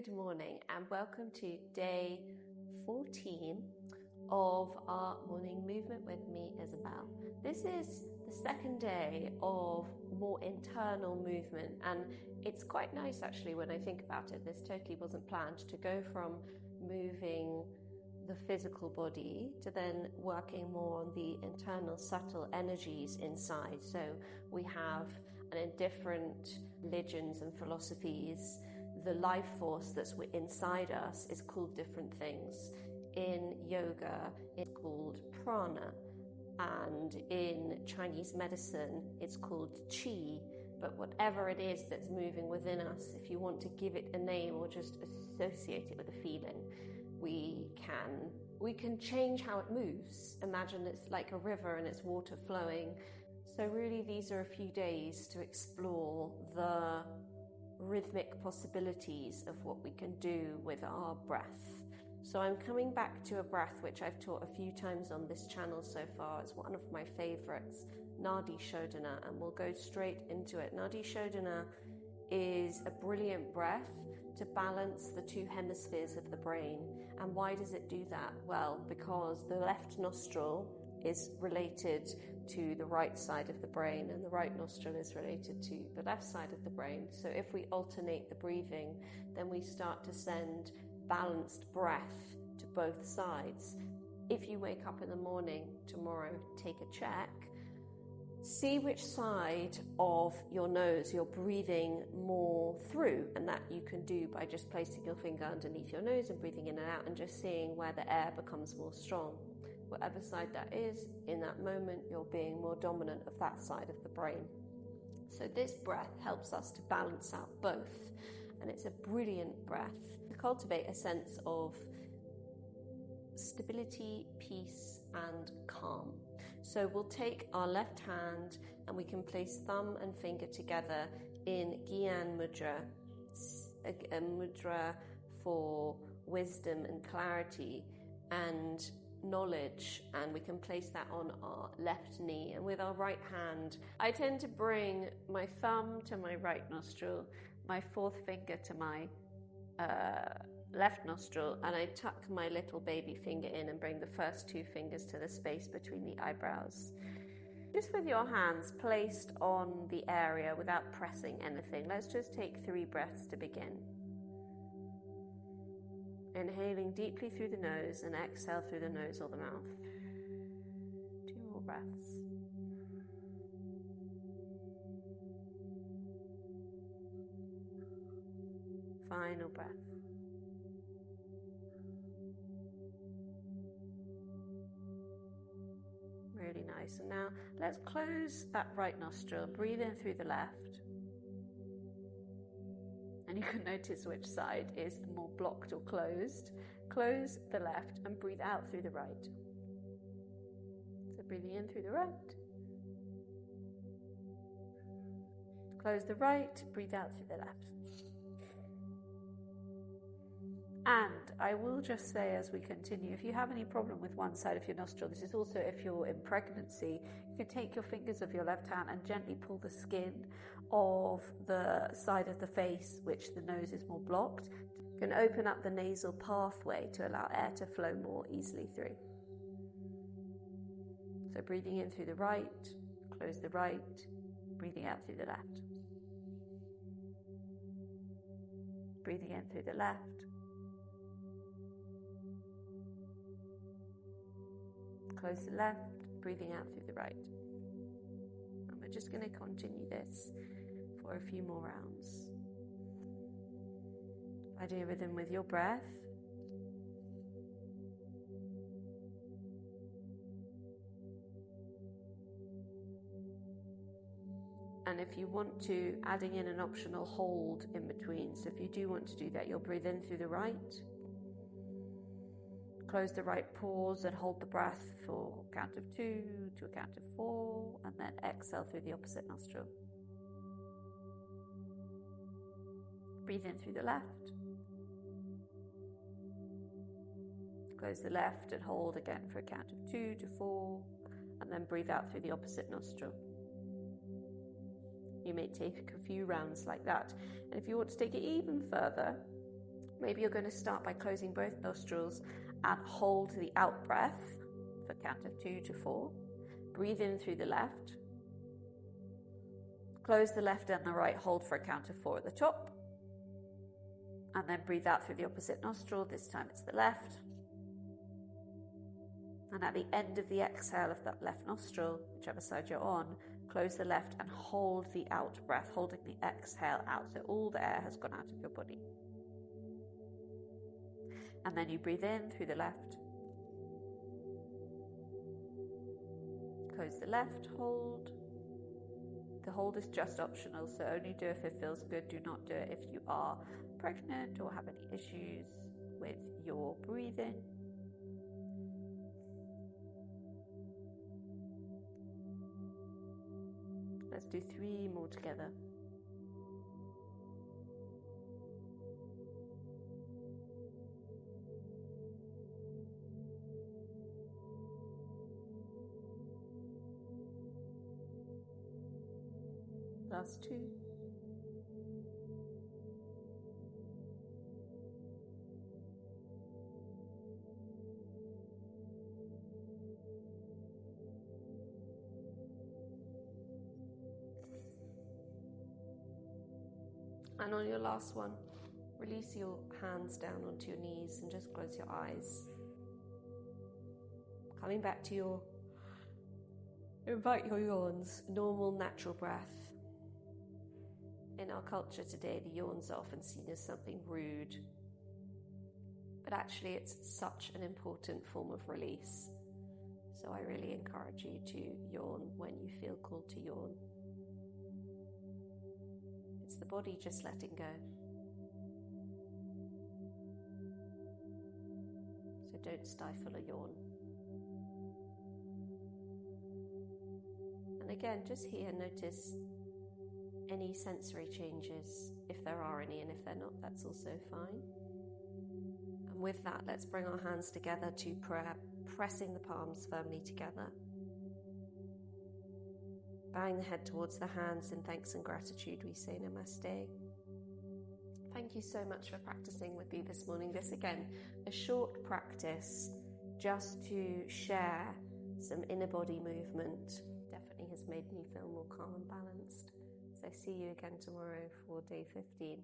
Good morning and welcome to day 14 of our morning movement with me, Isabel. This is the second day of more internal movement, and it's quite nice actually when I think about it. This totally wasn't planned, to go from moving the physical body to then working more on the internal subtle energies inside. So we have, and in different religions and philosophies, the life force that's inside us is called different things. In yoga, it's called prana, and in Chinese medicine, it's called qi. But whatever it is that's moving within us, if you want to give it a name or just associate it with a feeling, we can change how it moves. Imagine it's like a river and it's water flowing. So really, these are a few days to explore the rhythmic possibilities of what we can do with our breath. So I'm coming back to a breath which I've taught a few times on this channel so far. It's one of my favorites, Nadi Shodhana, and we'll go straight into it. Nadi Shodhana is a brilliant breath to balance the two hemispheres of the brain. And why does it do that? Well, because the left nostril is related to the right side of the brain, and the right nostril is related to the left side of the brain. So if we alternate the breathing, then we start to send balanced breath to both sides. If you wake up in the morning tomorrow, take a check. See which side of your nose you're breathing more through, and that you can do by just placing your finger underneath your nose and breathing in and out and just seeing where the air becomes more strong. Whatever side that is, in that moment, you're being more dominant of that side of the brain. So this breath helps us to balance out both, and it's a brilliant breath to cultivate a sense of stability, peace, and calm. So we'll take our left hand and we can place thumb and finger together in Gyan Mudra, a mudra for wisdom and clarity and knowledge, and we can place that on our left knee. And with our right hand, I tend to bring my thumb to my right nostril, my fourth finger to my left nostril, and I tuck my little baby finger in and bring the first two fingers to the space between the eyebrows. Just with your hands placed on the area without pressing anything. Let's just take 3 breaths to begin. Inhaling deeply through the nose and exhale through the nose or the mouth. 2 more breaths. Final breath. Really nice. And now let's close that right nostril. Breathe in through the left. And you can notice which side is more blocked or closed. Close the left and breathe out through the right. So breathing in through the right. Close the right, breathe out through the left. And I will just say as we continue, if you have any problem with one side of your nostril, this is also if you're in pregnancy, you can take your fingers of your left hand and gently pull the skin of the side of the face, which the nose is more blocked. You can open up the nasal pathway to allow air to flow more easily through. So breathing in through the right, close the right, breathing out through the left. Breathing in through the left. Close the left, breathing out through the right. And we're just going to continue this for a few more rounds. Find a rhythm with your breath. And if you want to, adding in an optional hold in between. So if you do want to do that, you'll breathe in through the right. Close the right, pause and hold the breath for a count of 2 to a count of 4, and then exhale through the opposite nostril. Breathe in through the left. Close the left and hold again for a count of 2 to 4, and then breathe out through the opposite nostril. You may take a few rounds like that. And if you want to take it even further, Maybe you're going to start by closing both nostrils and hold the out breath for count of 2 to 4. Breathe in through the left. Close the left and the right, hold for a count of 4 at the top. And then breathe out through the opposite nostril. This time it's the left. And at the end of the exhale of that left nostril, whichever side you're on, close the left and hold the out breath, holding the exhale out so all the air has gone out of your body. And then you breathe in through the left. Close the left, hold. The hold is just optional, so only do if it feels good. Do not do it if you are pregnant or have any issues with your breathing. Let's do 3 more together. Last 2. And on your last one, release your hands down onto your knees and just close your eyes. Coming back to invite your yawns, normal, natural breath. In our culture today, the yawns are often seen as something rude, but actually it's such an important form of release. So I really encourage you to yawn when you feel called to yawn. It's the body just letting go. So don't stifle a yawn. And again, just here, notice any sensory changes, if there are any, and if they're not, that's also fine. And with that, let's bring our hands together to prayer, pressing the palms firmly together. Bowing the head towards the hands in thanks and gratitude, we say Namaste. Thank you so much for practicing with me this morning. This, again, a short practice just to share some inner body movement. Definitely has made me feel more calm and balanced. So see you again tomorrow for day 15.